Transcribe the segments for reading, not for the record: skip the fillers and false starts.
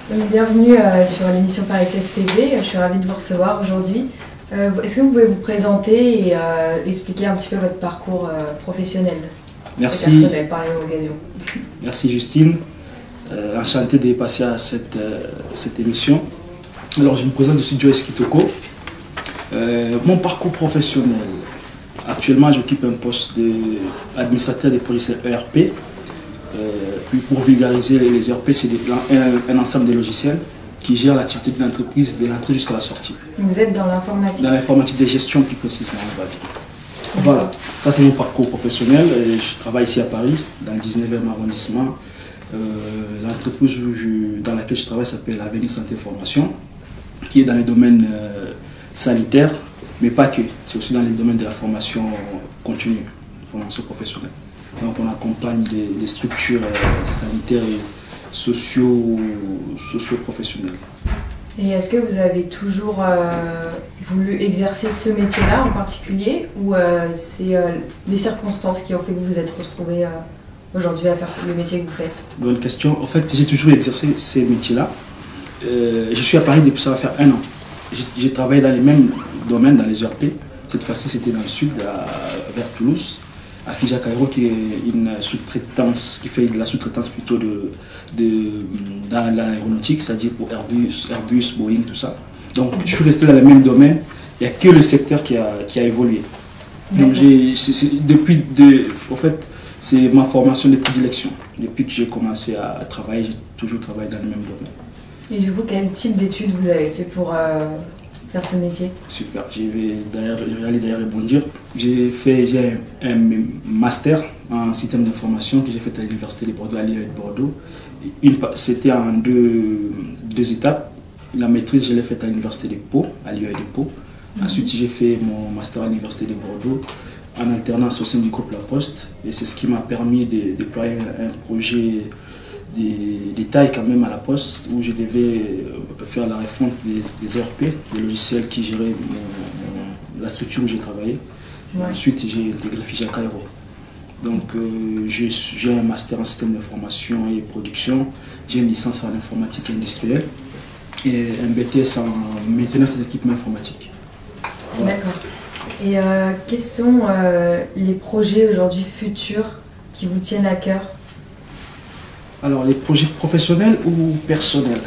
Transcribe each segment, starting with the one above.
Donc, bienvenue sur l'émission Paris 16 TV, je suis ravie de vous recevoir aujourd'hui. Est-ce que vous pouvez vous présenter et expliquer un petit peu votre parcours professionnel? Merci. Et personnel, par l'occasion. Merci Justine, enchanté de passer à cette émission. Alors je me présente, je suis Joyce Kitoko. Mon parcours professionnel, actuellement j'occupe un poste d'administrateur des projets ERP. Puis pour vulgariser, les ERP, c'est un ensemble de logiciels qui gèrent l'activité de l'entreprise de l'entrée jusqu'à la sortie. Vous êtes dans l'informatique? Dans l'informatique de gestion plus précisément, on va dire. Voilà, ça c'est mon parcours professionnel. Je travaille ici à Paris, dans le 19e arrondissement. L'entreprise dans laquelle je travaille s'appelle Avenir Santé Formation, qui est dans les domaines sanitaires, mais pas que. C'est aussi dans les domaines de la formation continue, formation professionnelle. Donc on accompagne des structures sanitaires et socio-professionnelles. Et est-ce que vous avez toujours voulu exercer ce métier-là en particulier, ou c'est des circonstances qui ont fait que vous vous êtes retrouvé aujourd'hui à faire le métier que vous faites? Bonne question. En fait, j'ai toujours exercé ces métiers-là. Je suis à Paris depuis ça va faire 1 an. J'ai travaillé dans les mêmes domaines, dans les ERP. Cette fois-ci, c'était dans le sud, vers Toulouse, à Fija Cairo, qui est une sous-traitance, qui fait de la sous-traitance plutôt dans l'aéronautique, c'est-à-dire pour Airbus, Boeing, tout ça. Donc je suis resté dans le même domaine, il n'y a que le secteur qui a évolué. Donc en fait, c'est ma formation de prédilection. Depuis que j'ai commencé à travailler, j'ai toujours travaillé dans le même domaine. Et du coup, quel type d'études vous avez fait pour faire ce métier? Super, je vais d'ailleurs rebondir. J'ai un master en système d'information que j'ai fait à l'université de Bordeaux, à l'IAE de Bordeaux. C'était en deux étapes. La maîtrise, je l'ai faite à l'université de Pau, à l'IAE de Pau. Ensuite, j'ai fait mon master à l'université de Bordeaux en alternance au sein du groupe La Poste. Et c'est ce qui m'a permis de déployer un projet de taille quand même à La Poste, où je devais faire la refonte des ERP, des logiciels qui géraient la structure où j'ai travaillé. Ouais. Ensuite, j'ai intégré Fija Cairo. Donc, j'ai un master en système d'information et production, j'ai une licence en informatique industrielle et un BTS en maintenance des équipements informatiques. Voilà. D'accord. Et quels sont les projets aujourd'hui futurs qui vous tiennent à cœur? Alors, les projets professionnels ou personnels,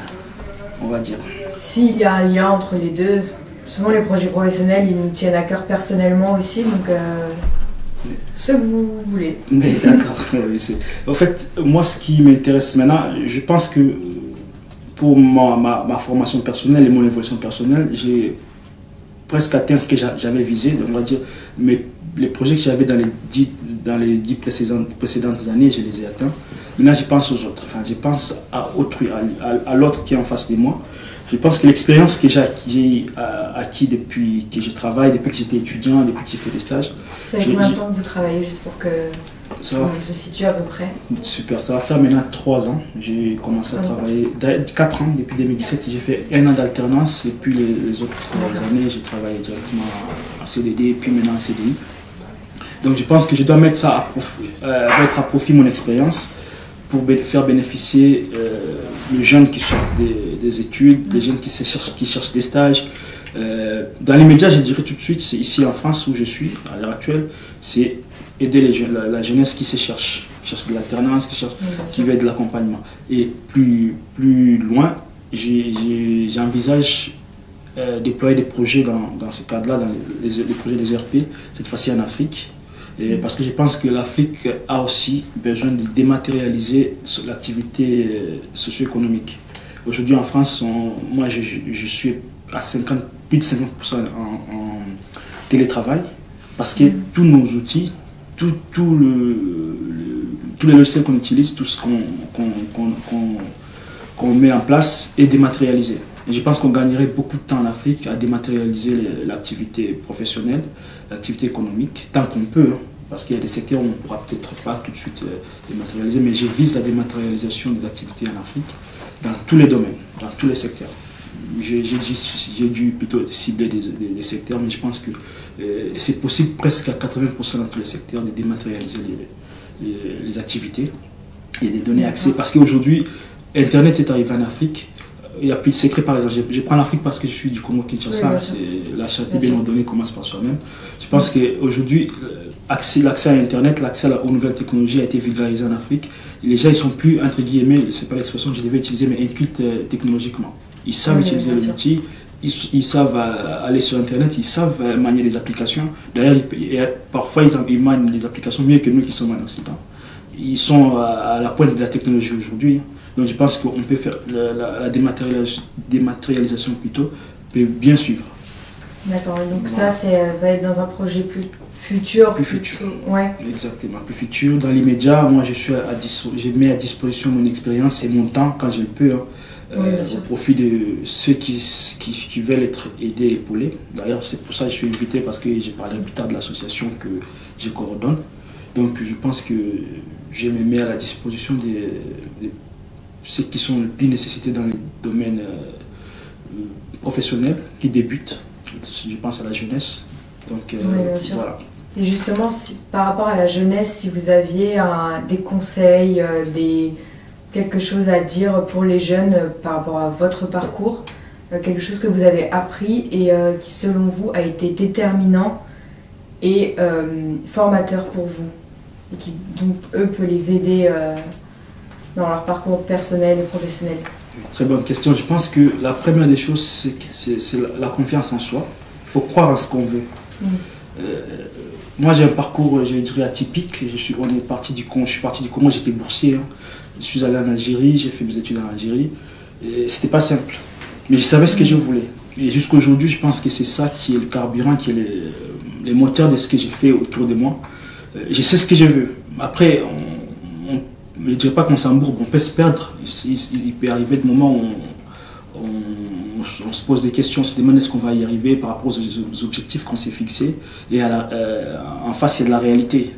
on va dire? S'il y a un lien entre les deux, souvent les projets professionnels, ils nous tiennent à cœur personnellement aussi, donc ce que vous voulez. D'accord. En fait, moi, ce qui m'intéresse maintenant, je pense que pour ma formation personnelle et mon évolution personnelle, j'ai presque atteint ce que j'avais visé, on va dire, mais les projets que j'avais dans les 10 précédentes années, je les ai atteints. Maintenant, je pense aux autres. Enfin, je pense à autrui, à l'autre qui est en face de moi. Je pense que l'expérience que j'ai acquis depuis que je travaille, depuis que j'étais étudiant, depuis que j'ai fait des stages. Ça fait combien de temps que vous travaillez, juste pour que on se situe à peu près? Super, ça va faire maintenant 3 ans. J'ai commencé à travailler, 4 ans, depuis 2017. J'ai fait 1 an d'alternance et puis les autres années, j'ai travaillé directement en CDD et puis maintenant en CDI. Donc je pense que je dois mettre ça mettre à profit mon expérience pour faire bénéficier les jeunes qui sortent des études, les jeunes qui cherchent des stages. Dans les médias, je dirais tout de suite, c'est ici en France où je suis à l'heure actuelle, c'est aider la jeunesse qui cherche de l'alternance, qui veut de l'accompagnement. Et plus loin, j'envisage déployer des projets dans ce cadre-là, dans les projets des ERP, cette fois-ci en Afrique. Parce que je pense que l'Afrique a aussi besoin de dématérialiser l'activité socio-économique. Aujourd'hui en France, moi je suis à plus de 50% en télétravail, parce que tous nos outils, tous les logiciels qu'on utilise, tout ce qu'on met en place est dématérialisé. Et je pense qu'on gagnerait beaucoup de temps en Afrique à dématérialiser l'activité professionnelle, l'activité économique, tant qu'on peut, hein, parce qu'il y a des secteurs où on ne pourra peut-être pas tout de suite dématérialiser, mais je vise la dématérialisation des activités en Afrique dans tous les domaines, dans tous les secteurs. J'ai dû plutôt cibler des secteurs, mais je pense que c'est possible presque à 80% dans tous les secteurs de dématérialiser les activités et de donner accès, parce qu'aujourd'hui, Internet est arrivé en Afrique, il n'y a plus de secret, par exemple. Je prends l'Afrique parce que je suis du Congo-Kinshasa. La charité bien ordonnée commence par soi-même. Je pense qu'aujourd'hui, l'accès à Internet, l'accès aux nouvelles technologies a été vulgarisé en Afrique. Et les gens, ils sont plus, entre guillemets, c'est pas l'expression que je devais utiliser, mais incultes technologiquement. Ils savent utiliser l'outil, ils savent aller sur Internet, ils savent manier les applications. D'ailleurs, parfois, ils manient les applications mieux que nous qui sommes en Occident. Ils sont à la pointe de la technologie aujourd'hui. Donc je pense qu'on peut faire la dématérialisation plutôt, peut bien suivre. D'accord, donc voilà. Ça va être dans un projet plus futur. Plus futur. Ouais. Exactement, plus futur. Dans l'immédiat, moi je mets à disposition mon expérience et mon temps quand je le peux, au profit de ceux qui veulent être aidés et épaulés. D'ailleurs, c'est pour ça que je suis invité, parce que j'ai parlé plus tard de l'association que je coordonne. Donc je pense que je me mets à la disposition de ceux qui sont le plus nécessités dans le domaine professionnel, qui débutent. Je pense à la jeunesse. Donc bien sûr. voilà. Et justement, par rapport à la jeunesse, si vous aviez des conseils, quelque chose à dire pour les jeunes par rapport à votre parcours, quelque chose que vous avez appris et qui selon vous a été déterminant et formateur pour vous, et qui donc eux peut les aider dans leur parcours personnel et professionnel. Très bonne question. Je pense que la première des choses, c'est la confiance en soi. Il faut croire en ce qu'on veut. Moi, j'ai un parcours, je dirais, atypique. Je suis parti du Congo, j'étais boursier. Je suis allé en Algérie, j'ai fait mes études en Algérie. C'était pas simple, mais je savais ce que je voulais. Et jusqu'à aujourd'hui, je pense que c'est ça qui est le carburant, qui est les moteurs de ce que j'ai fait autour de moi. Je sais ce que je veux. Après, je ne dirais pas qu'on s'embourbe, on peut se perdre. Il peut arriver des moments où on se pose des questions, on se demande est-ce qu'on va y arriver par rapport aux objectifs qu'on s'est fixés. Et en face, il y a de la réalité.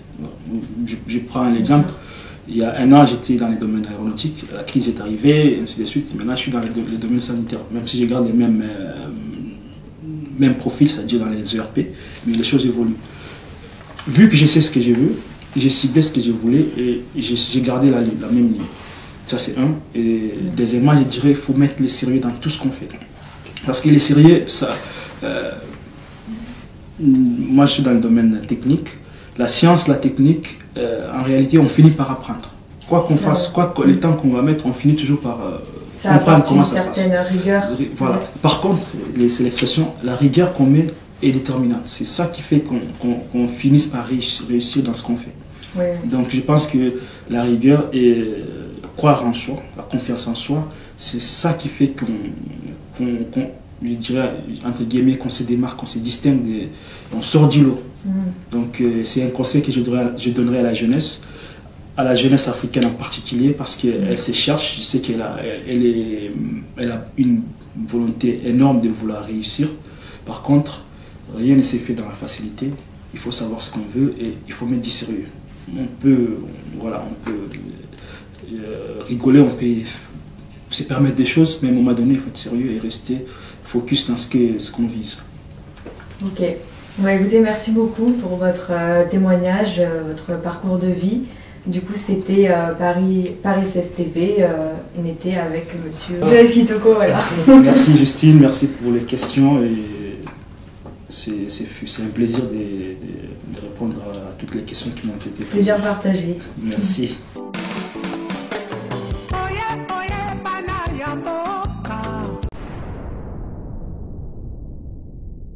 Je prends un exemple. Il y a un an, j'étais dans les domaines aéronautiques, la crise est arrivée, et ainsi de suite. Maintenant, je suis dans les domaines sanitaires, même si je garde les mêmes profils, c'est-à-dire dans les ERP, mais les choses évoluent. Vu que je sais ce que je veux, j'ai ciblé ce que je voulais et j'ai gardé la même ligne. Ça, c'est un. Et deuxièmement, je dirais qu'il faut mettre le sérieux dans tout ce qu'on fait. Parce que les sérieux, moi, je suis dans le domaine technique. La science, la technique, en réalité, on finit par apprendre. Quoi qu'on fasse, les temps qu'on va mettre, on finit toujours par comprendre comment ça passe. Rigueur. Voilà. Par contre, c'est l'expression, la rigueur qu'on met est déterminante. C'est ça qui fait qu'on finisse par réussir dans ce qu'on fait. Oui. Donc je pense que la rigueur et croire en soi, la confiance en soi, c'est ça qui fait je dirais, entre guillemets, qu'on se démarque, qu'on se distingue, on sort du lot. Donc c'est un conseil que je donnerais à la jeunesse africaine en particulier, parce qu'elle se cherche. Je sais qu'elle a une volonté énorme de vouloir réussir. Par contre, rien ne s'est fait dans la facilité. Il faut savoir ce qu'on veut et il faut mettre du sérieux. On peut rigoler, on peut se permettre des choses, mais à un moment donné, il faut être sérieux et rester focus dans ce qu'on vise. Ok. Écoutez, merci beaucoup pour votre témoignage, votre parcours de vie. Du coup, c'était Paris CSTV. On était avec monsieur Joyce Kitoko. Voilà. Merci Justine, merci pour les questions. Et c'est un plaisir de répondre à toutes les questions qui m'ont été posées. Plaisir partagé. Merci.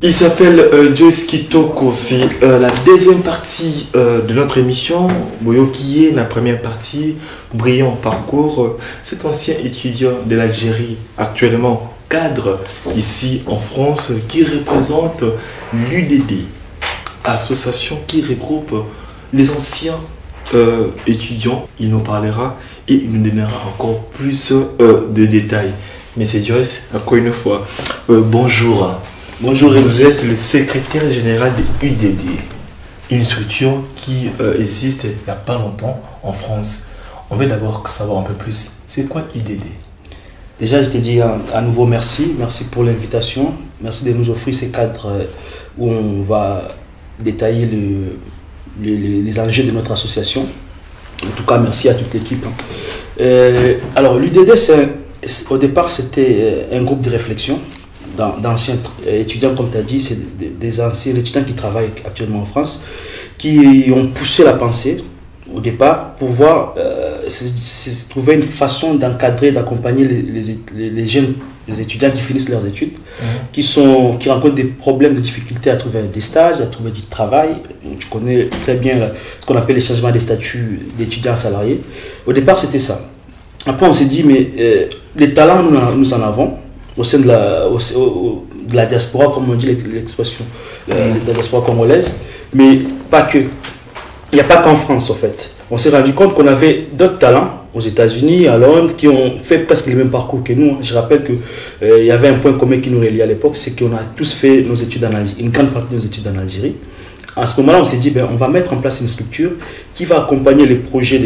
Il s'appelle Joyce Kitoko. C'est la deuxième partie de notre émission. Boyokiye, la première partie, brillant parcours. Cet ancien étudiant de l'Algérie, actuellement cadre ici en France, qui représente l'UDD, association qui regroupe les anciens étudiants. Il nous parlera et il nous donnera encore plus de détails. Mais c'est Joyce, encore une fois. Bonjour. Bonjour, vous êtes le secrétaire général de l'UDD, une structure qui existe il n'y a pas longtemps en France. On veut d'abord savoir un peu plus, c'est quoi l'UDD? Déjà, je te dis à nouveau merci pour l'invitation, merci de nous offrir ces cadres où on va détailler les enjeux de notre association. En tout cas, merci à toute l'équipe. Alors, l'UDD, au départ, c'était un groupe de réflexion d'anciens étudiants, comme tu as dit, c'est des anciens étudiants qui travaillent actuellement en France, qui ont poussé la pensée au départ pour voir, trouver une façon d'encadrer, d'accompagner les jeunes, les étudiants qui finissent leurs études, qui rencontrent des problèmes, des difficultés à trouver des stages, à trouver du travail. Tu connais très bien ce qu'on appelle les changements des statuts d'étudiants salariés. Au départ, c'était ça. Après, on s'est dit, mais les talents, nous en avons au sein de la diaspora, comme on dit l'expression, de la diaspora congolaise, mais pas que. Il n'y a pas qu'en France, en fait. On s'est rendu compte qu'on avait d'autres talents aux États-Unis, à Londres, qui ont fait presque le même parcours que nous. Je rappelle qu'il y avait un point commun qui nous reliait à l'époque, c'est qu'on a tous fait nos études en Algérie, une grande partie de nos études en Algérie. À ce moment-là, on s'est dit, on va mettre en place une structure qui va accompagner les projets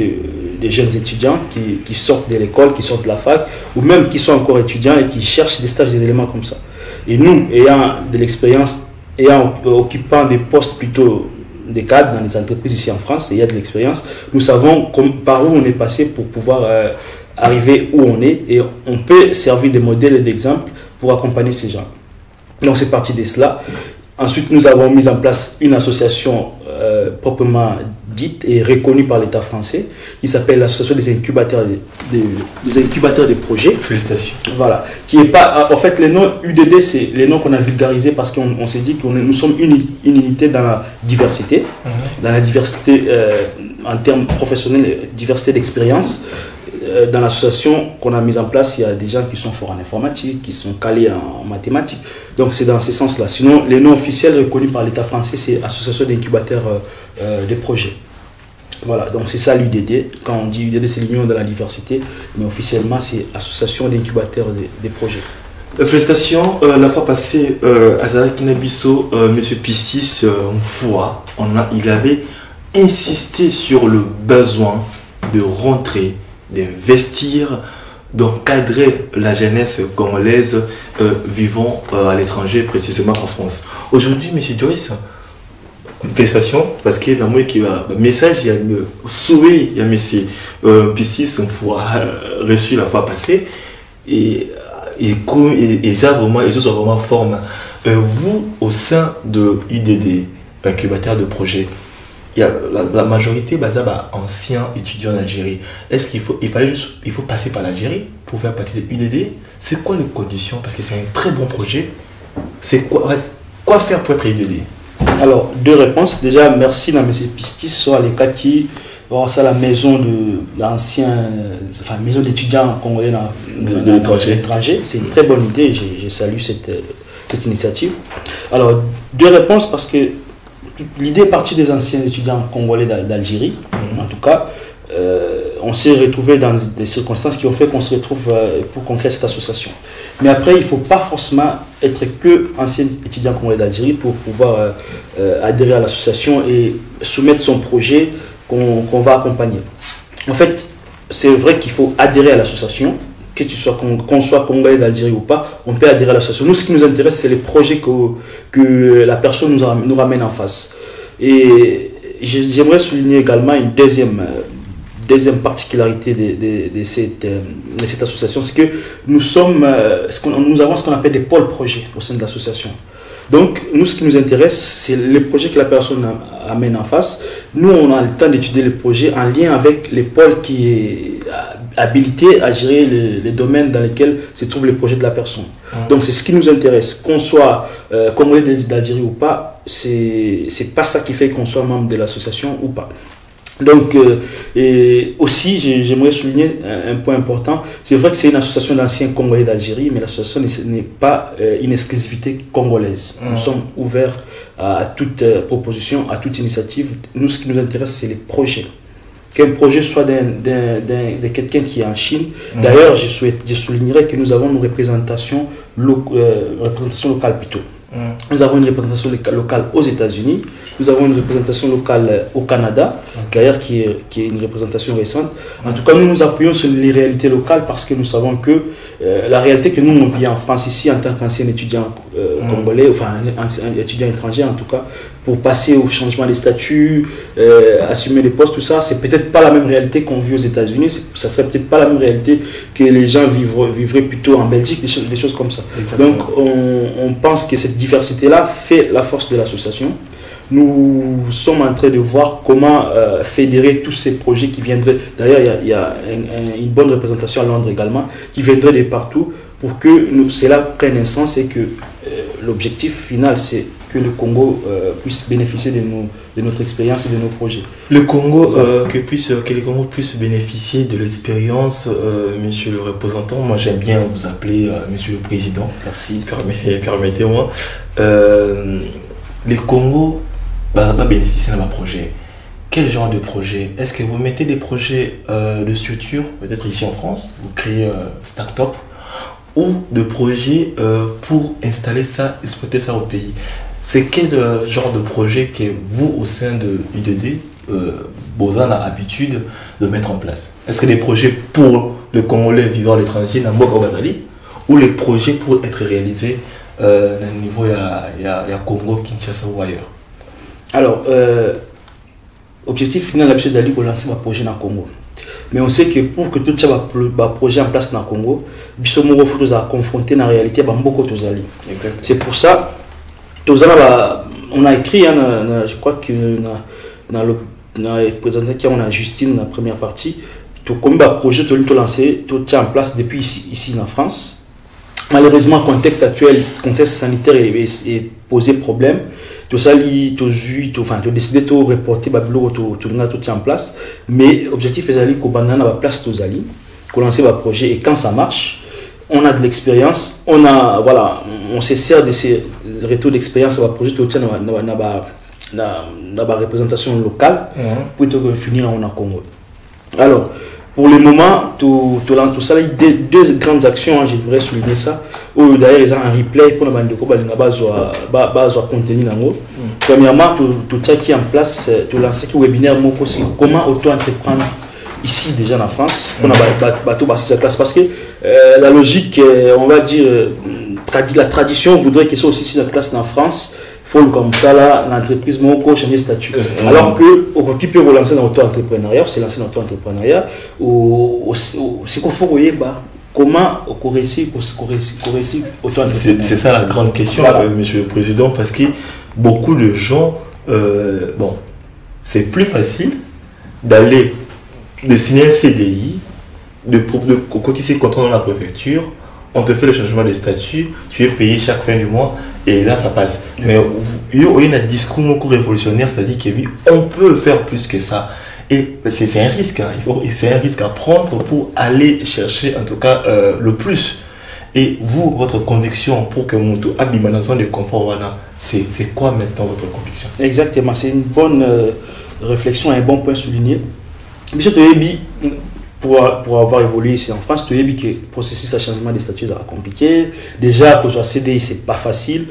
des jeunes étudiants qui sortent de l'école, qui sortent de la fac, ou même qui sont encore étudiants et qui cherchent des stages, des éléments comme ça. Et nous, ayant de l'expérience, occupant des postes plutôt des cadres dans les entreprises ici en France, et il y a de l'expérience, nous savons par où on est passé pour pouvoir arriver où on est, et on peut servir de modèle et d'exemple pour accompagner ces gens. Donc c'est parti de cela. Ensuite, nous avons mis en place une association proprement dite et reconnue par l'État français, qui s'appelle l'association des incubateurs des projets. Félicitations. Voilà. Qui est pas, en fait, les noms UDD, c'est les noms qu'on a vulgarisés parce qu'on s'est dit que nous sommes une unité dans la diversité, dans la diversité en termes professionnels, diversité d'expérience. Dans l'association qu'on a mise en place, il y a des gens qui sont forts en informatique, qui sont calés en mathématiques. Donc c'est dans ce sens-là. Sinon, les noms officiels reconnus par l'État français, c'est Association d'incubateurs des projets. Voilà, donc c'est ça l'UDD. Quand on dit UDD, c'est l'Union de la diversité, mais officiellement, c'est Association d'incubateurs des projets. Félicitations. La fois passée, Azara Kinabiso, M. Pistis, il avait insisté sur le besoin de rentrer, d'investir, d'encadrer la jeunesse congolaise vivant à l'étranger, précisément en France. Aujourd'hui, M. Joyce, félicitations, parce que dans mon message, il y a le souhait, il y a M. Pistis, une fois reçu la fois passée, et ça vraiment, et sont vraiment forme. Vous, au sein de IDD, incubateur de projet, il y a la majorité anciens étudiants en Algérie. Est-ce qu'il faut passer par l'Algérie pour faire partie de l'UDD? C'est quoi les conditions? Parce que c'est un très bon projet. C'est quoi faire pour être UDD? Alors, deux réponses. Déjà, merci à M. Pistis sur les cas qui ça la maison maison d'étudiants congolais de l'étranger. C'est une très bonne idée. Je salue cette initiative. Alors, deux réponses parce que l'idée est partie des anciens étudiants congolais d'Algérie. En tout cas, on s'est retrouvé dans des circonstances qui ont fait qu'on se retrouve pour qu'on crée cette association. Mais après, il ne faut pas forcément être que ancien étudiant congolais d'Algérie pour pouvoir adhérer à l'association et soumettre son projet qu'on va accompagner. En fait, c'est vrai qu'il faut adhérer à l'association, qu'on soit congolais d'Algérie ou pas, on peut adhérer à l'association. Nous, ce qui nous intéresse, c'est les projets que la personne nous ramène en face. Et j'aimerais souligner également une deuxième particularité de cette association, c'est que nous avons ce qu'on appelle des pôles projets au sein de l'association. Donc, nous, ce qui nous intéresse, c'est les projets que la personne amène en face. Nous, on a le temps d'étudier les projets en lien avec les pôles qui est habilité à gérer les domaines dans lesquels se trouvent les projets de la personne. Donc, c'est ce qui nous intéresse. Qu'on soit congolais d'Algérie ou pas, c'est pas ça qui fait qu'on soit membre de l'association ou pas. Donc, et aussi, j'aimerais souligner un point important. C'est vrai que c'est une association d'anciens Congolais d'Algérie, mais l'association n'est pas une exclusivité congolaise. Nous sommes ouverts à toute proposition, à toute initiative. Nous, ce qui nous intéresse, c'est les projets. Qu'un projet soit de quelqu'un qui est en Chine. D'ailleurs, je soulignerais que nous avons une représentation locale plutôt. Nous avons une représentation locale aux États-Unis, nous avons une représentation locale au Canada, d'ailleurs qui est une représentation récente. En tout cas, nous nous appuyons sur les réalités locales parce que nous savons que la réalité que nous on vit en France ici en tant qu'ancien étudiant congolais, enfin un étudiant étranger en tout cas, pour passer au changement des statuts, assumer les postes, tout ça, c'est peut-être pas la même réalité qu'on vit aux États-Unis, ça serait peut-être pas la même réalité que les gens vivraient plutôt en Belgique, des choses comme ça. Exactement. Donc on pense que cette diversité-là fait la force de l'association. Nous sommes en train de voir comment fédérer tous ces projets qui viendraient. D'ailleurs, il y a une bonne représentation à Londres également, qui viendrait de partout pour que cela prenne un sens et que l'objectif final, c'est que le Congo puisse bénéficier de notre expérience et de nos projets. Le Congo, que le Congo puisse bénéficier de l'expérience, monsieur le représentant. Moi, j'aime bien vous appeler monsieur le président. Merci. Permettez-moi. Le Congo va pas bénéficier de ma projet. Quel genre de projet? Est-ce que vous mettez des projets de structure, peut-être ici en France, vous créez start-up, ou de projets pour installer ça, exploiter ça au pays? C'est quel genre de projet que vous, au sein de UDD, Bozan a l'habitude de mettre en place? Est-ce que des projets pour le Congolais vivant à l'étranger, Namboka Bazali, ou les projets pour être réalisés à un niveau il y a Congo, Kinshasa ou ailleurs? Alors, objectif final de la chose d'aller lancer un projet dans le Congo. Mais on sait que pour que tout ça va projet en place dans le Congo, Bissomoro faut nous confronter dans la réalité à beaucoup de choses. C'est pour ça on a écrit, je crois que dans le présentation on a Justine dans la première partie, tout comme un projet tout lancé, tout ça en place depuis ici en France. Malheureusement, le contexte actuel, le contexte sanitaire est posé problème. Tout ça, tout décidé de reporter tout en place. Mais l'objectif est d'aller qu'on a la place tous ali, qu'on lance le projet et quand ça marche, on a de l'expérience, on se sert de ces retours d'expérience sur le projet tout la représentation locale pour finir en Congo. Alors, pour le moment, tout ça, il y a deux grandes actions, j'aimerais souligner ça. D'ailleurs, ils ont un replay pour le contenu. Premièrement, tout ça qui est en place, tout lancer un webinaire, comment auto-entreprendre ici déjà en France, on a cette place parce que la logique, on va dire, la tradition voudrait que ça aussi ici la place en France. Faut comme ça là l'entreprise moko changer statut alors que qui peut relancer dans l'auto-entrepreneuriat, c'est lancer dans l'auto-entrepreneuriat c'est qu'il faut comment on réussit c'est ça la grande question, monsieur le président, parce que beaucoup de gens c'est plus facile de signer un CDI, de cotiser contrat dans la préfecture, on te fait le changement de statut, tu es payé chaque fin du mois et là ça passe. Mais il y a un discours révolutionnaire, c'est-à-dire qu'on peut faire plus que ça. Et c'est un risque, c'est un risque à prendre pour aller chercher en tout cas le plus. Et vous, votre conviction pour que Moutou abîme dans zone de confort, c'est quoi maintenant votre conviction? Exactement, c'est une bonne réflexion, un bon point souligné. Monsieur Toyebi, pour avoir évolué ici en France, tu as vu que le processus de changement de statut est compliqué. Déjà, pour jouer CDI, c'est pas facile.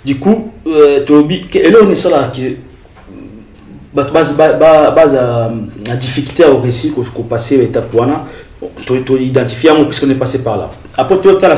Du coup, tu as vu que on est ça là que la difficulté au récit qu'on passe à l'étape tu as identifié puisqu'on est passé par là. Après, tu as la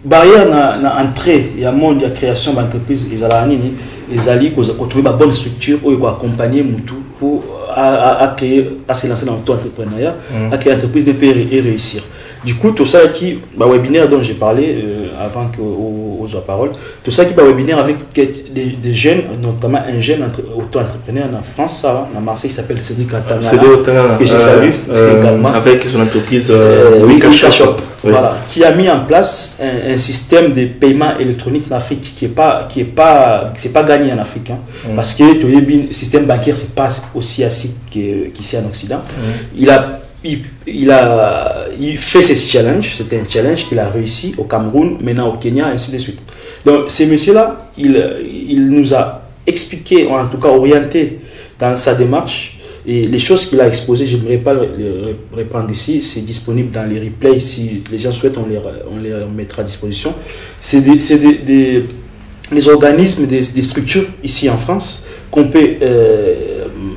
barrière dans l'entrée, il y a monde de création d'entreprise, ils allaient trouver une bonne structure où ils vont accompagner Moutou pour se lancer dans l'auto-entrepreneuriat, à créer une entreprise de paix et réussir. Du coup, tout ça qui, le webinaire dont j'ai parlé avant qu'on ait la parole, tout ça qui est webinaire avec des jeunes, notamment un jeune auto-entrepreneur en France, à Marseille, qui s'appelle Cédric Atangana, que je salue également. Avec son entreprise Wika Shop. Voilà, qui a mis en place un système de paiement électronique en Afrique qui est pas gagné en Afrique, parce que le système bancaire c'est pas aussi acide qu'ici en Occident. Il fait ce challenge, c'était un challenge qu'il a réussi au Cameroun, maintenant au Kenya, et ainsi de suite. Donc ces messieurs-là, il nous a expliqué, en tout cas orienté dans sa démarche. Et les choses qu'il a exposées, je n'aimerais pas les reprendre ici, c'est disponible dans les replays, si les gens souhaitent, on les mettra à disposition. C'est des organismes, des structures ici en France qu'on peut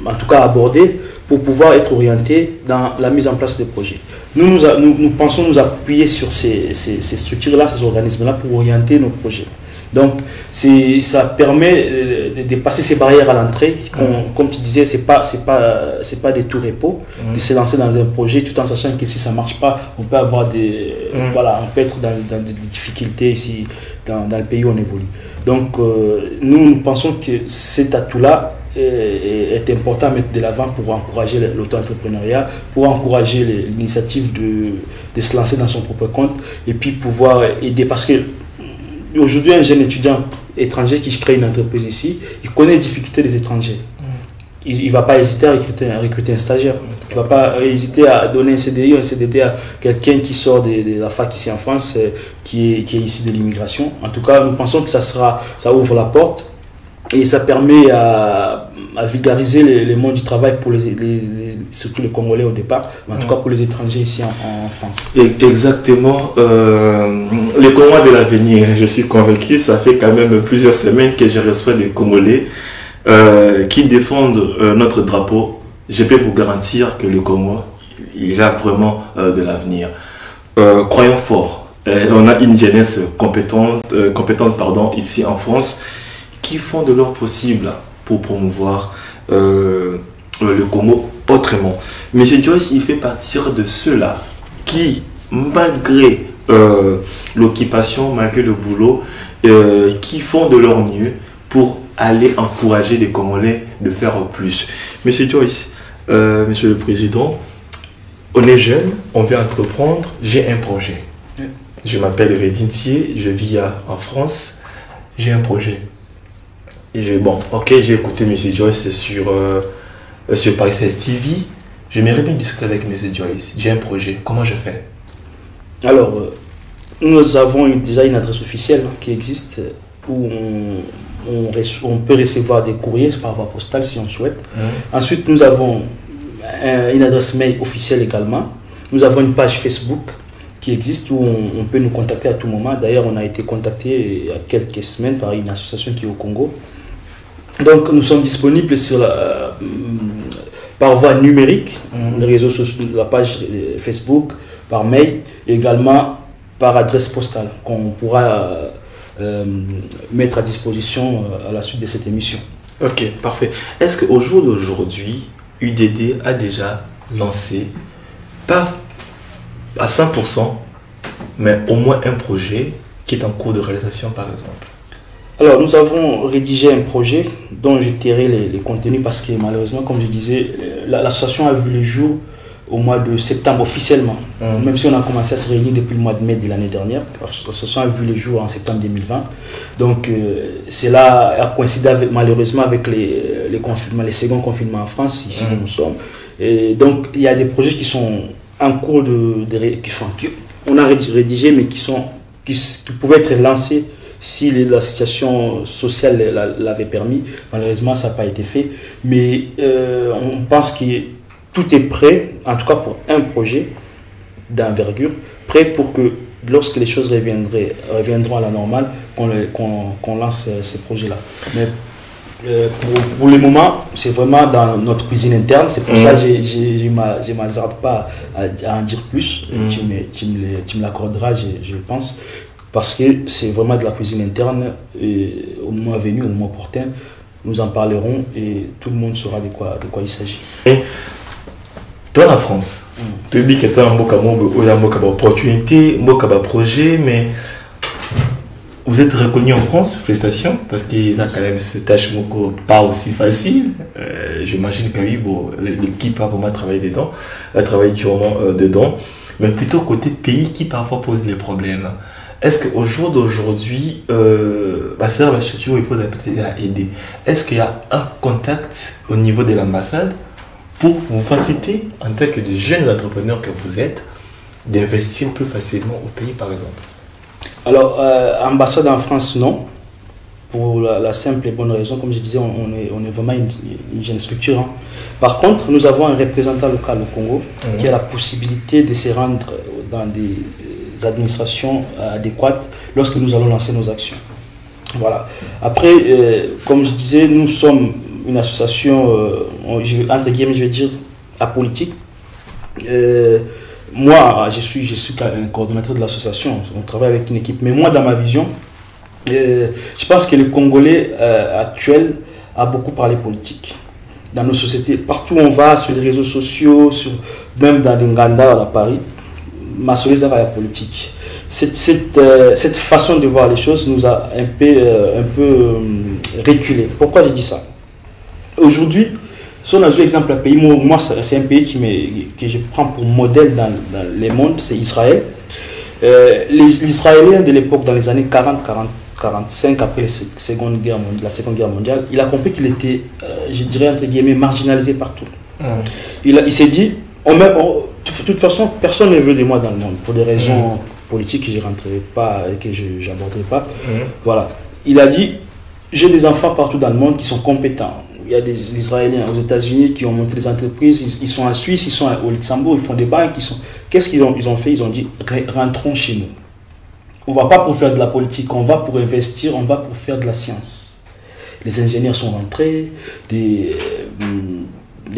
en tout cas aborder pour pouvoir être orienté dans la mise en place des projets. Nous pensons nous appuyer sur ces structures-là, ces organismes-là pour orienter nos projets. Donc, ça permet de dépasser ces barrières à l'entrée. Comme tu disais, c'est pas des tout repos, de se lancer dans un projet tout en sachant que si ça marche pas, on peut avoir on peut être dans des difficultés ici, dans le pays où on évolue. Donc, nous pensons que cet atout-là est important à mettre de l'avant pour encourager l'auto-entrepreneuriat, pour encourager l'initiative de se lancer dans son propre compte et puis pouvoir aider. Parce que aujourd'hui, un jeune étudiant étranger qui crée une entreprise ici, il connaît les difficultés des étrangers. Il ne va pas hésiter à recruter un stagiaire. Il ne va pas hésiter à donner un CDI ou un CDD à quelqu'un qui sort de la fac ici en France, qui est issu de l'immigration. En tout cas, nous pensons que ça ouvre la porte et ça permet à vulgariser le monde du travail pour surtout les Congolais au départ, mais en tout cas pour les étrangers ici en France. Exactement. Les Congolais de l'avenir, je suis convaincu, ça fait quand même plusieurs semaines que je reçois des Congolais qui défendent notre drapeau. Je peux vous garantir que le Congo, il a vraiment de l'avenir. Croyons fort. On a une jeunesse compétente ici en France qui font de leur possible pour promouvoir le Congo autrement. Monsieur Joyce, il fait partie de ceux-là qui, malgré l'occupation, malgré le boulot, qui font de leur mieux pour aller encourager les Congolais de faire plus. Monsieur Joyce, Monsieur le Président, on est jeune, on veut entreprendre, j'ai un projet. Je m'appelle Redintier, je vis en France, j'ai un projet. Et j'ai écouté M. Joyce sur Paris 16 TV. J'aimerais bien discuter avec M. Joyce. J'ai un projet. Comment je fais? Alors, nous avons déjà une adresse officielle qui existe où on peut recevoir des courriers par voie postale si on souhaite. Ensuite, nous avons une adresse mail officielle également. Nous avons une page Facebook qui existe où on peut nous contacter à tout moment. D'ailleurs, on a été contacté il y a quelques semaines par une association qui est au Congo. Donc, nous sommes disponibles par voie numérique, les réseaux sociaux, la page Facebook, par mail, et également par adresse postale qu'on pourra mettre à disposition à la suite de cette émission. Ok, parfait. Est-ce qu'au jour d'aujourd'hui, UDD a déjà lancé, pas à 100%, mais au moins un projet qui est en cours de réalisation, par exemple? Alors, nous avons rédigé un projet dont je tairai les contenus parce que malheureusement, comme je disais, l'association a vu le jour au mois de septembre officiellement. Même si on a commencé à se réunir depuis le mois de mai de l'année dernière, l'association a vu le jour en septembre 2020. Donc, cela a coïncidé malheureusement avec les confinements, les seconds confinements en France, ici où nous sommes. Et donc, il y a des projets qui sont en cours on a rédigé, mais qui pouvaient être lancés si la situation sociale l'avait permis. Malheureusement, ça n'a pas été fait. Mais on pense que tout est prêt, en tout cas pour un projet d'envergure, prêt pour que lorsque les choses reviendront à la normale, qu'on lance ces projets-là. Mais pour le moment, c'est vraiment dans notre cuisine interne. C'est pour ça que je ne m'hasarde pas à en dire plus. Tu me l'accorderas, je pense. Parce que c'est vraiment de la cuisine interne. Et au moment venu, au moment opportun, nous en parlerons et tout le monde saura de quoi il s'agit. Toi, en France, tu dis que tu as une opportunité, un projet, mais vous êtes reconnu en France, félicitations, parce que ça, quand même, cette tâche pas aussi facile. J'imagine que oui, l'équipe a vraiment travaillé dedans, a travaillé durement dedans, mais plutôt côté pays qui parfois pose des problèmes. Est-ce qu'au jour d'aujourd'hui, c'est la structure où il faut aider. Est-ce qu'il y a un contact au niveau de l'ambassade pour vous faciliter, en tant que de jeunes entrepreneurs que vous êtes, d'investir plus facilement au pays, par exemple? Alors, ambassade en France, non. Pour la simple et bonne raison, comme je disais, on est vraiment une jeune structure. Hein. Par contre, nous avons un représentant local au Congo qui a la possibilité de se rendre dans des administrations adéquates lorsque nous allons lancer nos actions. Voilà. Après, comme je disais, nous sommes une association, entre guillemets, je vais dire, apolitique. Moi, je suis un coordonnateur de l'association, on travaille avec une équipe, mais moi, dans ma vision, Je pense que le Congolais actuel a beaucoup parlé politique. Dans nos sociétés, partout où on va, sur les réseaux sociaux, même dans Nganda, à Paris, Massolé, a la politique. Cette façon de voir les choses nous a un peu reculé. Pourquoi je dis ça? Aujourd'hui, si on a un exemple à pays, moi c'est un pays que je prends pour modèle dans le monde, c'est Israël. Les Israéliens de l'époque, dans les années 40-45, après la Seconde Guerre mondiale, il a compris qu'il était, je dirais entre guillemets, marginalisé partout. Il s'est dit, de toute façon, personne ne veut de moi dans le monde, pour des raisons politiques que je ne rentrerai pas et que je n'aborderai pas. Voilà. Il a dit, j'ai des enfants partout dans le monde qui sont compétents. Il y a des Israéliens aux États-Unis qui ont monté des entreprises, ils sont en Suisse, ils sont au Luxembourg, ils font des banques. Qu'est-ce qu'ils ont fait? Ils ont dit, rentrons chez nous. On ne va pas pour faire de la politique, on va pour investir, on va pour faire de la science. Les ingénieurs sont rentrés, des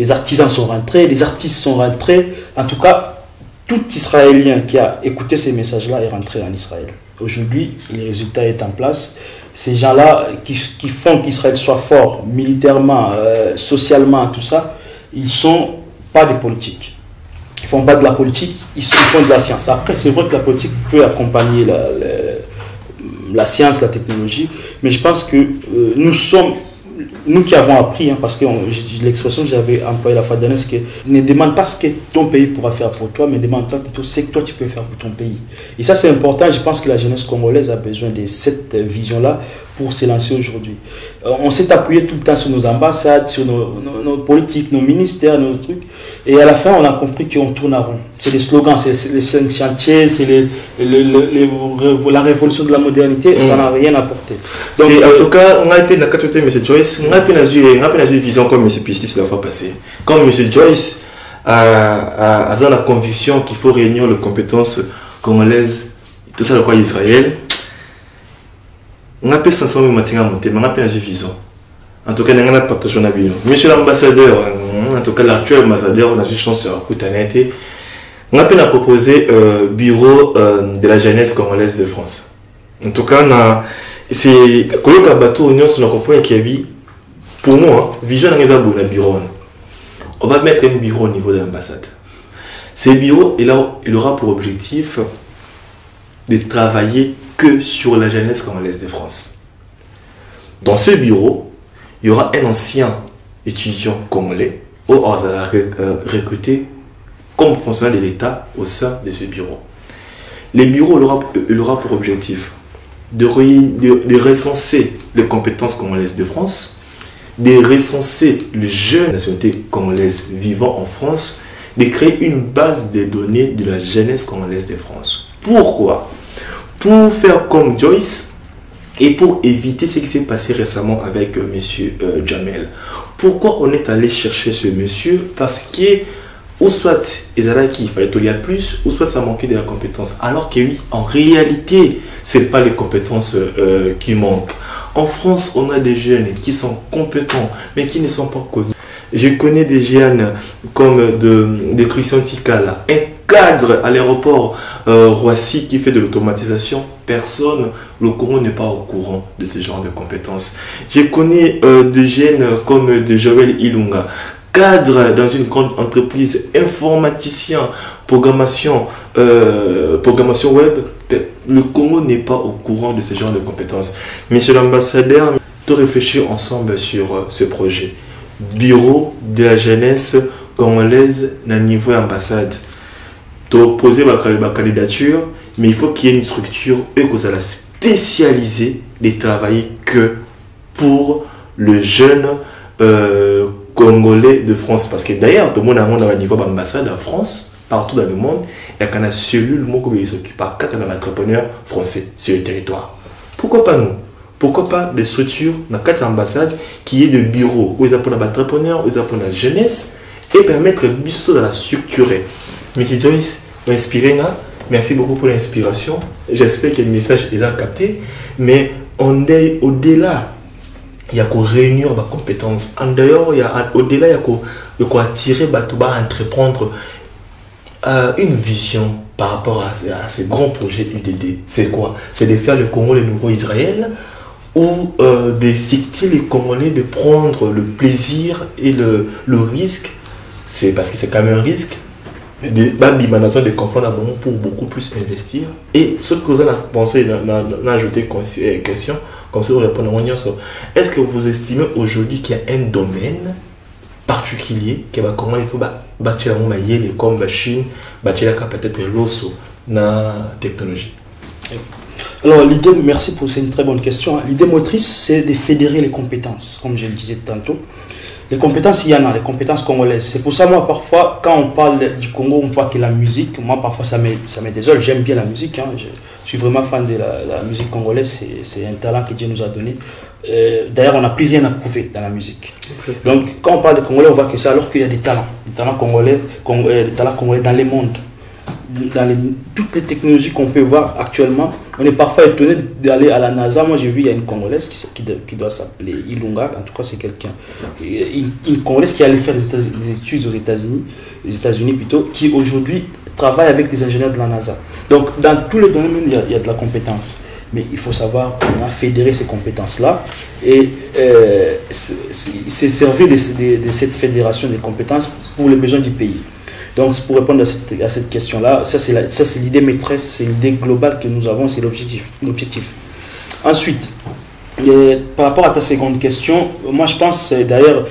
artisans sont rentrés, des artistes sont rentrés. En tout cas, tout Israélien qui a écouté ces messages-là est rentré en Israël. Aujourd'hui, le résultat est en place. Ces gens-là qui font qu'Israël soit fort militairement, socialement, tout ça, ils ne sont pas des politiques. Ils ne font pas de la politique, ils font de la science. Après, c'est vrai que la politique peut accompagner la science, la technologie, mais je pense que nous qui avons appris, parce que l'expression que j'avais employée la fois dernière, c'est que ne demande pas ce que ton pays pourra faire pour toi, mais demande-toi plutôt ce que toi tu peux faire pour ton pays. Et ça c'est important, je pense que la jeunesse congolaise a besoin de cette vision-là pour se lancer aujourd'hui. On s'est appuyé tout le temps sur nos ambassades, sur nos politiques, nos ministères, nos trucs, et à la fin on a compris qu'on tourne à rond. C'est des slogans, c'est les 5 chantiers, c'est la révolution de la modernité, ça n'a rien apporté. Donc, en tout cas, on a été dans le M. Joyce, on a une vision comme M. Pistis la fois passée. Comme M. Joyce a la conviction qu'il faut réunir les compétences congolaises, tout ça, le roi Israël. On a fait 500 000 matins à monter, mais on a fait une vision. En tout cas, on a partagé la vision. Monsieur l'ambassadeur, en tout cas l'actuel ambassadeur, on a eu chance sur Koutanete. On a pu proposer bureau de la jeunesse congolaise de France. En tout cas, c'est Koyoka Bato Union sur le comprend qui a vu pour moi, vision dans le bureau. On va mettre un bureau au niveau de l'ambassade. Ce bureau, il aura pour objectif de travailler que sur la jeunesse congolaise de France. Dans ce bureau, il y aura un ancien étudiant congolais ou on va recruter comme fonctionnaire de l'État au sein de ce bureau. Le bureau il aura pour objectif de recenser les compétences congolaises de France, de recenser les jeunes nationalités congolaises vivant en France, de créer une base de données de la jeunesse congolaise de France. Pourquoi? Pour faire comme Joyce et pour éviter ce qui s'est passé récemment avec M. Jamel. Pourquoi on est allé chercher ce monsieur? Parce que ou soit il fallait qu'il y a plus, ou soit ça manquait de la compétence. Alors que oui, en réalité, ce n'est pas les compétences qui manquent. En France, on a des jeunes qui sont compétents, mais qui ne sont pas connus. Je connais des jeunes comme de Christian Tikala, un cadre à l'aéroport Roissy qui fait de l'automatisation. Personne, le Congo n'est pas au courant de ce genre de compétences. Je connais des jeunes comme de Joël Ilunga, cadre dans une grande entreprise, informaticien, programmation web. Le Congo n'est pas au courant de ce genre de compétences. Monsieur l'ambassadeur, de réfléchir ensemble sur ce projet. Bureau de la jeunesse congolaise à niveau ambassade. De poser ma candidature, mais il faut qu'il y ait une structure et que ça la spécialisée de travailler que pour le jeune Congolais de France. Parce que d'ailleurs, tout le monde a un niveau d'ambassade en France, partout dans le monde, il y a une cellule qui s'occupe par quatre entrepreneurs français sur le territoire. Pourquoi pas nous? Pourquoi pas des structures dans quatre ambassades qui est de bureaux où ils apprennent à entrepreneurs, où ils apprennent à la jeunesse et permettre bientôt de la structurer. M. Joyce, merci beaucoup pour l'inspiration. J'espère que le message est là capté, mais on est au-delà. Il y a qu'à réunir ma compétence. En dehors, au-delà, il y a qu'à attirer, entreprendre une vision par rapport à ces grands projets UDD, c'est quoi? C'est de faire le Congo le nouveau Israël ou d'inciter les Congolais de prendre le plaisir et le risque, c'est parce que c'est quand même un risque, de confondre pour beaucoup plus investir. Et ce que vous avez pensé, d'ajouter question, comme ça vous répondez, est-ce que vous estimez aujourd'hui qu'il y a un domaine particulier qui va comment il faut bâtir la maille comme la Chine, bâtir peut-être l'osso na technologie? Alors l'idée, merci pour c'est une très bonne question. L'idée motrice, c'est de fédérer les compétences, comme je le disais tantôt. Les compétences, il y en a, les compétences congolaises. C'est pour ça, moi, parfois, quand on parle du Congo, on voit que la musique, moi, parfois, ça me désole. J'aime bien la musique. Hein. Je suis vraiment fan de la musique congolaise. C'est un talent que Dieu nous a donné. D'ailleurs, on n'a plus rien à prouver dans la musique. Exactement. Donc, quand on parle de Congolais, on voit que c'est alors qu'il y a des talents congolais dans le monde. Dans toutes les technologies qu'on peut voir actuellement, on est parfois étonné d'aller à la NASA. Moi, j'ai vu, il y a une Congolaise qui doit s'appeler Ilunga. En tout cas, c'est quelqu'un. Une Congolaise qui allait faire des études aux États-Unis plutôt, qui aujourd'hui travaille avec des ingénieurs de la NASA. Donc, dans tous les domaines, il y a de la compétence. Mais il faut savoir fédérer ces compétences-là et c'est servir de cette fédération des compétences pour les besoins du pays. Donc, pour répondre à cette question-là, ça c'est l'idée maîtresse, c'est l'idée globale que nous avons, c'est l'objectif. Ensuite, par rapport à ta seconde question, moi je pense d'ailleurs,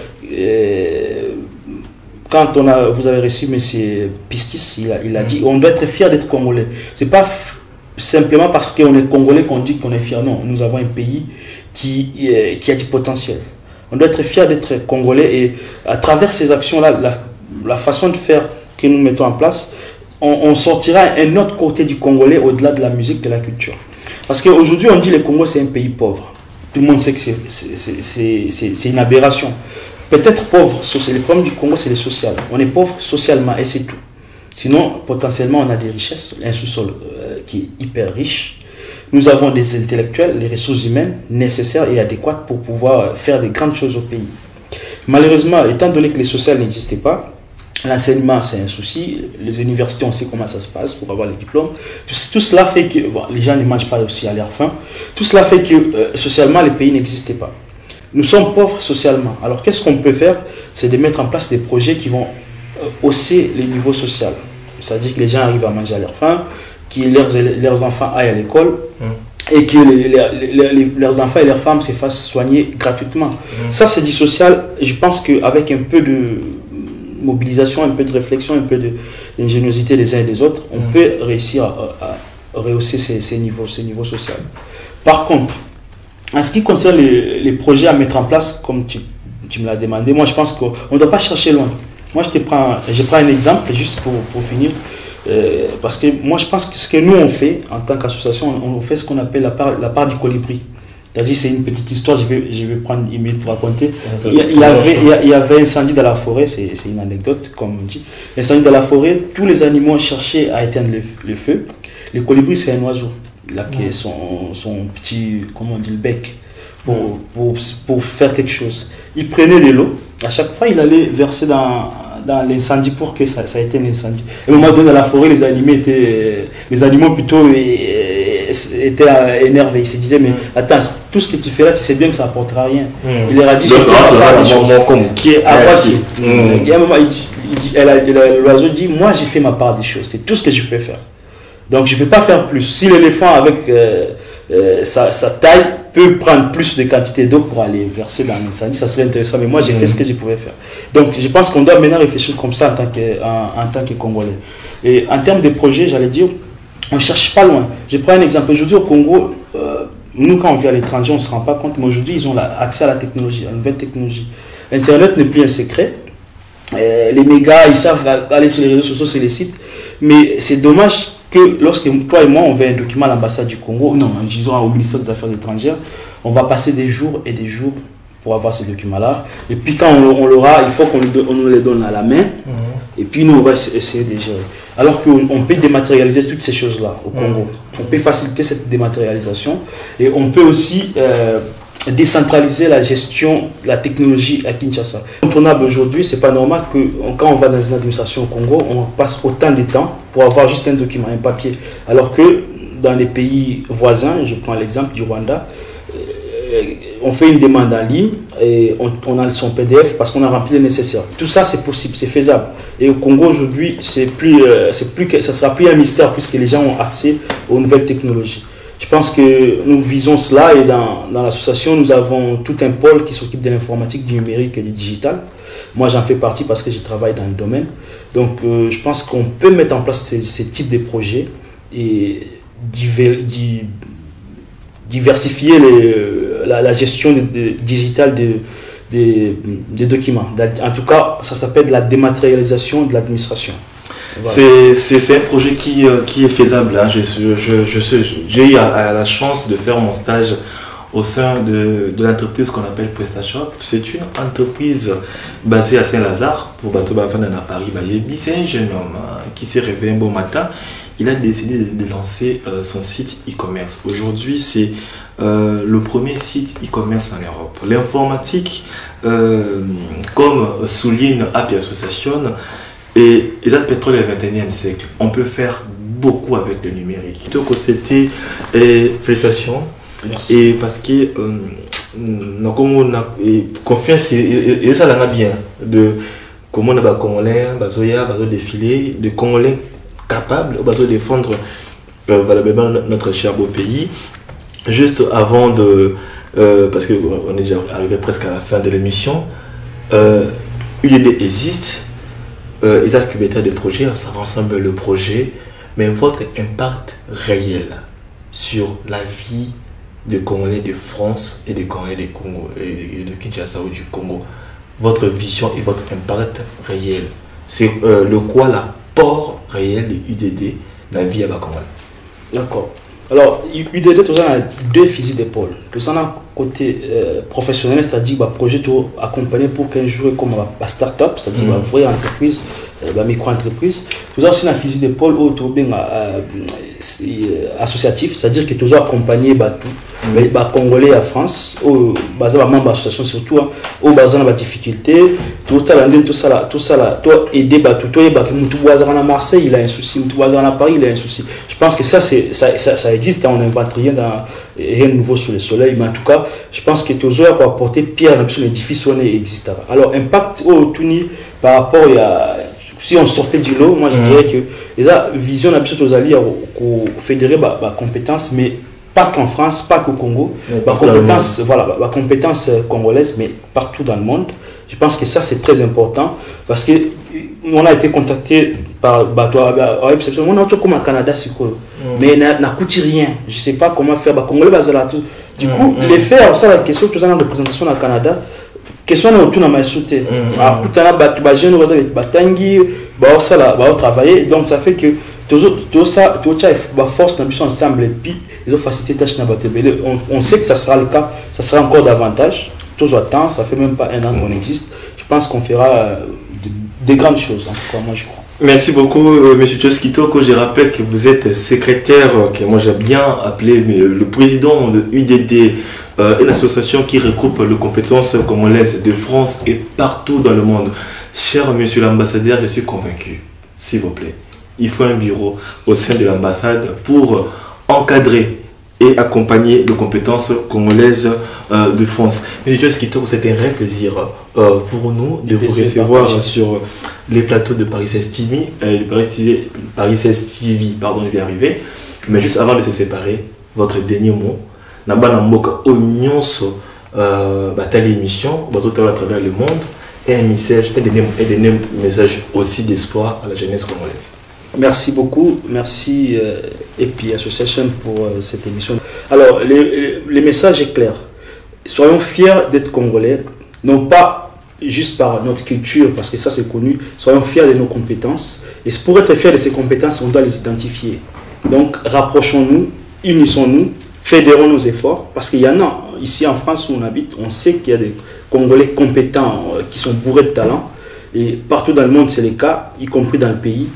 quand vous avez reçu M. Pistis, il a dit on doit être fier d'être Congolais. C'est pas simplement parce qu'on est Congolais qu'on dit qu'on est fier. Non, nous avons un pays qui a du potentiel. On doit être fier d'être Congolais et à travers ces actions-là, la façon de faire que nous mettons en place, on sortira un autre côté du Congolais au-delà de la musique, de la culture. Parce qu'aujourd'hui, on dit que le Congo, c'est un pays pauvre. Tout le monde sait que c'est une aberration. Peut-être pauvre, le problème du Congo, c'est le social. On est pauvre socialement et c'est tout. Sinon, potentiellement, on a des richesses, un sous-sol qui est hyper riche. Nous avons des intellectuels, les ressources humaines nécessaires et adéquates pour pouvoir faire de grandes choses au pays. Malheureusement, étant donné que les sociales n'existaient pas, l'enseignement, c'est un souci. Les universités, on sait comment ça se passe pour avoir les diplômes. Tout cela fait que les gens ne mangent pas aussi à leur faim. Tout cela fait que socialement, les pays n'existaient pas. Nous sommes pauvres socialement. Alors, qu'est-ce qu'on peut faire? C'est de mettre en place des projets qui vont hausser les niveaux sociaux. C'est-à-dire que les gens arrivent à manger à leur faim, que leurs enfants aillent à l'école et que leurs enfants et leurs femmes se fassent soigner gratuitement. Ça, c'est du social. Je pense qu'avec un peu de mobilisation, un peu de réflexion, un peu d'ingéniosité des uns et des autres, on peut réussir à rehausser ces niveaux sociaux. Par contre, en ce qui concerne les projets à mettre en place, comme tu me l'as demandé, moi je pense qu'on ne doit pas chercher loin. Moi je prends un exemple juste pour finir, parce que moi je pense que ce que nous on fait en tant qu'association, on fait ce qu'on appelle la part du colibri. C'est-à-dire, c'est une petite histoire, je vais prendre une minute pour raconter. Il y avait incendie dans la forêt, c'est une anecdote, comme on dit. Incendie dans la forêt, tous les animaux cherchaient à éteindre le feu. Le colibri, c'est un oiseau. Il a son petit, comment on dit, le bec, pour faire quelque chose. Il prenait de l'eau. À chaque fois, il allait verser dans l'incendie pour que ça éteigne l'incendie. Et au moment donné, dans la forêt, les animaux plutôt étaient énervés. Ils se disaient, mais attends, tout ce que tu fais là, tu sais bien que ça n'apportera rien. Il leur a dit, l'oiseau dit, moi j'ai fait ma part des choses, c'est tout ce que je peux faire. Donc je ne peux pas faire plus. Si l'éléphant avec sa taille peut prendre plus de quantité d'eau pour aller verser dans l'incendie, ça serait intéressant, mais moi j'ai fait ce que je pouvais faire. Donc je pense qu'on doit maintenant réfléchir comme ça en tant que Congolais. Et en termes de projets, j'allais dire, on ne cherche pas loin. Je prends un exemple. Aujourd'hui au Congo, nous quand on vit à l'étranger, on ne se rend pas compte, mais aujourd'hui ils ont accès à la technologie, à la nouvelle technologie. Internet n'est plus un secret. Les mégas, ils savent aller sur les réseaux sociaux, sur les sites, mais c'est dommage que lorsque toi et moi on veut un document à l'ambassade du Congo, non, disons au ministère des Affaires étrangères, on va passer des jours et des jours pour avoir ce document-là. Et puis quand on l'aura, il faut qu'on nous les donne à la main. Et puis nous, on va essayer de gérer. Alors qu'on peut dématérialiser toutes ces choses-là au Congo. On peut faciliter cette dématérialisation. Et on peut aussi décentraliser la gestion de la technologie à Kinshasa. Incontournable aujourd'hui, c'est pas normal que quand on va dans une administration au Congo, on passe autant de temps pour avoir juste un document, un papier. Alors que dans les pays voisins, je prends l'exemple du Rwanda, on fait une demande en ligne et on a son PDF parce qu'on a rempli le nécessaire. Tout ça, c'est possible, c'est faisable. Et au Congo aujourd'hui, ça sera plus un mystère puisque les gens ont accès aux nouvelles technologies. Je pense que nous visons cela et dans l'association, nous avons tout un pôle qui s'occupe de l'informatique, du numérique et du digital. Moi, j'en fais partie parce que je travaille dans le domaine. Donc, je pense qu'on peut mettre en place ces types de projets et diversifier la gestion digitale des documents. En tout cas, ça s'appelle la dématérialisation de l'administration. Voilà. C'est un projet qui est faisable. Hein. J'ai eu la chance de faire mon stage au sein de l'entreprise qu'on appelle PrestaShop. C'est une entreprise basée à Saint-Lazare, pour Bateau Bafana à Paris. C'est un jeune homme qui s'est réveillé un bon matin. Il a décidé de lancer son site e-commerce. Aujourd'hui, c'est le premier site e-commerce en Europe. L'informatique, comme souligne Happy Association, et le pétrole du 21e siècle. On peut faire beaucoup avec le numérique. Donc, c'était félicitations. Merci. Et parce que on a confiance, et ça l'a bien. De comment on a Congolais, Bazoya, Bazo défilé, de Congolais capables de défendre valablement notre cher beau pays. Juste avant de. Parce qu'on est déjà arrivé presque à la fin de l'émission, UDD existe. Les incubateurs de projets, ça rassemble le projet, mais votre impact réel sur la vie des Congolais de France et des Congolais du Congo, et de Kinshasa ou du Congo, votre vision et votre impact réel, c'est le quoi l'apport réel de UDD dans la vie à Bakongo. D'accord. Alors, UDD, tout ça, a deux fusils d'épaule. Tout ça, a côté professionnel, c'est-à-dire le projet accompagné pour qu'un jour comme la start-up, c'est-à-dire la vraie entreprise, la micro-entreprise. Tout ça, c'est un fusil d'épaule associatif, c'est-à-dire que toujours accompagné les Congolais à France, aux membres d'association surtout, aux bazar de difficultés, tout ça, aider tout à Marseille, il a un souci, tout à Paris, il a un souci. Je pense que ça existe, on n'invente rien de nouveau sur le soleil, mais en tout cas, je pense que toujours à apporter pierre dans l'édifice où on existe. Alors, impact au Tuni par rapport à. Si on sortait du lot, moi je dirais que la vision n'a plus aux alliés pour fédérer ma compétence, mais pas qu'en France, pas qu'au Congo, ma compétence congolaise, mais partout dans le monde. Je pense que ça c'est très important parce que on a été contacté par on a comme au Canada, mais n'a coûté rien. Je ne sais pas comment faire. Congolais, du coup, les faire, ça la question, tout ça dans la représentation au Canada. Question na autour na maïsoute akutana batu ba jeune baza batangi ba osala ba travailler, donc ça fait que tout ça ba force na biso ensemble et puis ils ont facilité tâche na batebele. On sait que ça sera le cas, ça sera encore davantage. Tout attend, ça fait même pas un an qu'on existe. Je pense qu'on fera des grandes choses, en tout cas moi je crois. Merci beaucoup, Monsieur Tchoskitoko. Je rappelle que vous êtes secrétaire, que moi j'ai bien appelé le président de UDD, une association qui regroupe les compétences congolaises de France et partout dans le monde. Cher Monsieur l'ambassadeur, je suis convaincu, s'il vous plaît, il faut un bureau au sein de l'ambassade pour encadrer et accompagner les compétences congolaises de France. Monsieur Tchoskitoko, c'est un vrai plaisir pour nous de vous recevoir sur les plateaux de Paris 16 TV, Paris 16 TV, pardon, je vais arriver. Mais juste avant de se séparer, votre dernier mot, Nabana Mboka Onyonso, telle émission, à travers le monde, et un message, un dernier message aussi d'espoir à la jeunesse congolaise. Merci beaucoup, merci EPI Association pour cette émission. Alors, le message est clair. Soyons fiers d'être Congolais, non pas juste par notre culture, parce que ça c'est connu, soyons fiers de nos compétences. Et pour être fiers de ces compétences, on doit les identifier. Donc, rapprochons-nous, unissons-nous, fédérons nos efforts, parce qu'il y en a, ici en France où on habite, on sait qu'il y a des Congolais compétents qui sont bourrés de talent. Et partout dans le monde, c'est le cas, y compris dans le pays.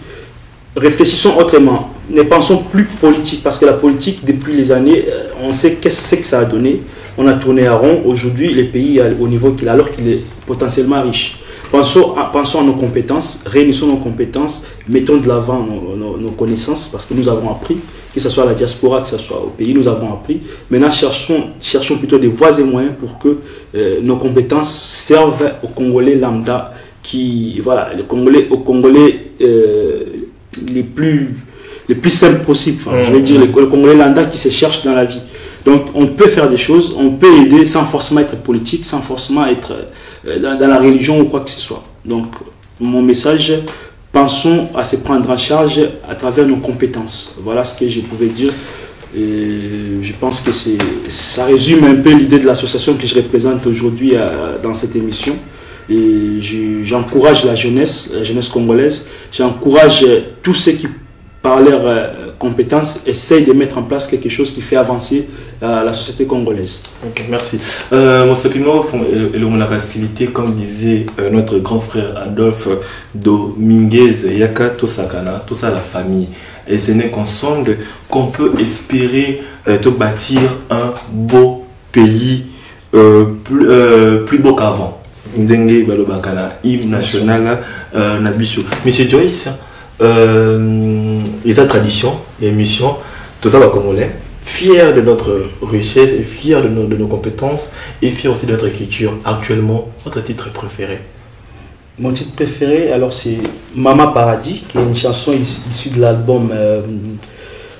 Réfléchissons autrement. ne pensons plus politique, parce que la politique, depuis les années, on sait qu'est-ce que ça a donné. On a tourné à rond. Aujourd'hui, le pays est au niveau qu'il a, alors qu'il est potentiellement riche. Pensons à nos compétences, réunissons nos compétences, mettons de l'avant nos connaissances, parce que nous avons appris, que ce soit à la diaspora, que ce soit au pays, nous avons appris. Maintenant, cherchons plutôt des voies et moyens pour que nos compétences servent aux Congolais lambda, aux Congolais les plus simples possibles. Enfin, je vais dire les Congolais lambda qui se cherchent dans la vie. Donc, on peut faire des choses, on peut aider sans forcément être politique, sans forcément être dans la religion ou quoi que ce soit. Donc, mon message, pensons à se prendre en charge à travers nos compétences. Voilà ce que je pouvais dire. Et je pense que ça résume un peu l'idée de l'association que je représente aujourd'hui dans cette émission. Et j'encourage la jeunesse congolaise, j'encourage tous ceux qui, par leurs compétences, essayent de mettre en place quelque chose qui fait avancer la société congolaise. Okay, merci. Mon sentiment, la facilité, comme disait notre grand frère Adolphe Dominguez, Yaka Tosakana, tout ça la famille. Et ce n'est qu'ensemble qu'on peut espérer te bâtir un beau pays plus beau qu'avant. Ndenge Balobakana, hymne national Nabiso. Monsieur Joyce, les traditions, les missions, tout ça va congolais, fiers de notre richesse et fiers de nos compétences et fiers aussi de notre écriture. Actuellement, votre titre préféré? Mon titre préféré, alors c'est Mama Paradis, qui est une chanson issue de l'album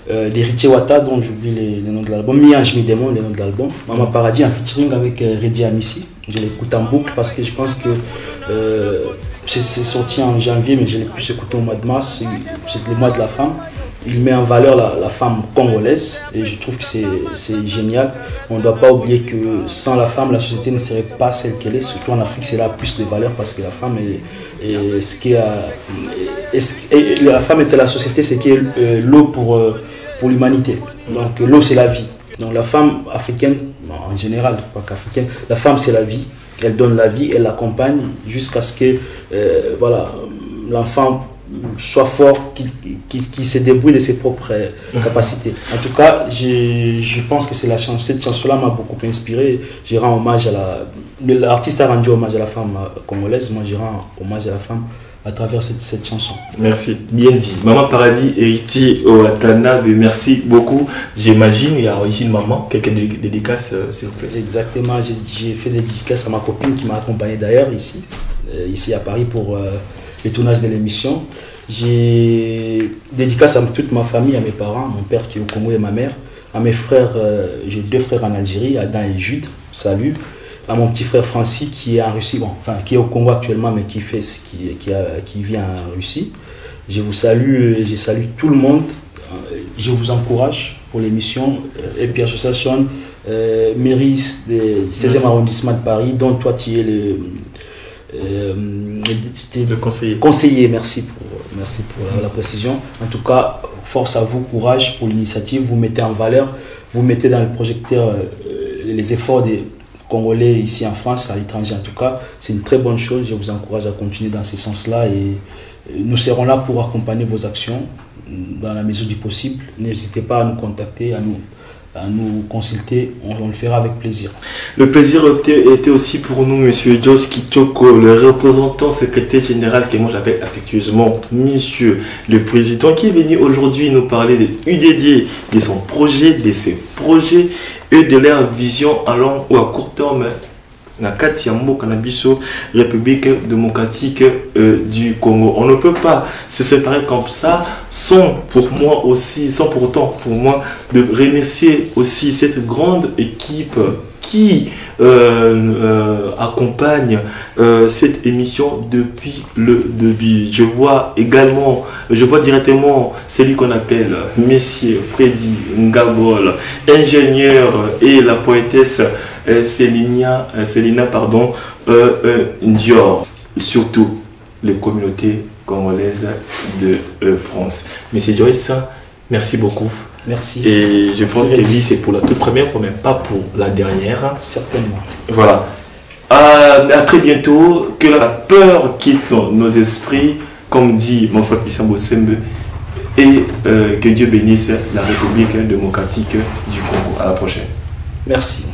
d'Héritier Wata, dont j'oublie les noms de l'album. Miange Midemon, les noms de l'album. Mama Paradis en featuring avec Reddy Amissi. Je l'écoute en boucle parce que je pense que c'est sorti en janvier, mais je l'ai plus écouté au mois de mars. C'est le mois de la femme. Il met en valeur la femme congolaise et je trouve que c'est génial. On ne doit pas oublier que sans la femme, la société ne serait pas celle qu'elle est. Surtout en Afrique, c'est là plus de valeur parce que la femme est ce qui a. La femme est la société, c'est qui est l'eau pour l'humanité. Donc l'eau, c'est la vie. Donc la femme africaine, en général, pas qu'africaine, la femme c'est la vie. Elle donne la vie, elle l'accompagne jusqu'à ce que l'enfant soit fort, qui se débrouille de ses propres capacités. En tout cas, je pense que cette chanson-là m'a beaucoup inspiré. Je rends hommage l'artiste a rendu hommage à la femme congolaise, moi je rends hommage à la femme à travers cette chanson. Merci, bien dit. Maman Paradis, Héritier Watanabe, merci beaucoup. J'imagine, il y a ici une maman, quelques dédicaces, s'il vous plaît. Exactement, j'ai fait des dédicaces à ma copine qui m'a accompagné d'ailleurs ici à Paris pour le tournage de l'émission. J'ai dédicace à toute ma famille, à mes parents, mon père qui est au Congo et ma mère, à mes frères, j'ai 2 frères en Algérie, Adam et Jude, salut. À mon petit frère Francis qui est en Russie, qui est au Congo actuellement, mais qui vit en Russie. Je vous salue et je salue tout le monde. Je vous encourage pour l'émission. Et puis l'association mairie du 16e arrondissement de Paris, dont toi tu es le conseiller. Merci pour la précision. En tout cas, force à vous, courage pour l'initiative. Vous mettez en valeur, vous mettez dans le projecteur les efforts des Congolais ici en France, à l'étranger en tout cas. C'est une très bonne chose. Je vous encourage à continuer dans ce sens-là et nous serons là pour accompagner vos actions dans la mesure du possible. N'hésitez pas à nous contacter, à nous consulter, on le fera avec plaisir. Le plaisir était aussi pour nous, Monsieur Joyce Kitoko, le représentant secrétaire général que moi j'appelle affectueusement Monsieur le Président, qui est venu aujourd'hui nous parler de UDD, de son projet, de ses projets et de leur vision à long ou à court terme. La République démocratique du Congo. On ne peut pas se séparer comme ça sans pourtant pour moi de remercier aussi cette grande équipe qui accompagne cette émission depuis le début. Je vois directement celui qu'on appelle Monsieur Freddy Ngabol, ingénieur, et la poétesse Célina Dior, surtout les communautés congolaises de France. Monsieur Joyce, merci beaucoup. Merci. Et je pense que oui, c'est pour la toute première fois, mais pas pour la dernière. Certainement. Voilà. À très bientôt. Que la peur quitte nos esprits. Comme dit mon frère Kissambo Sembe, et que Dieu bénisse la République démocratique du Congo. À la prochaine. Merci.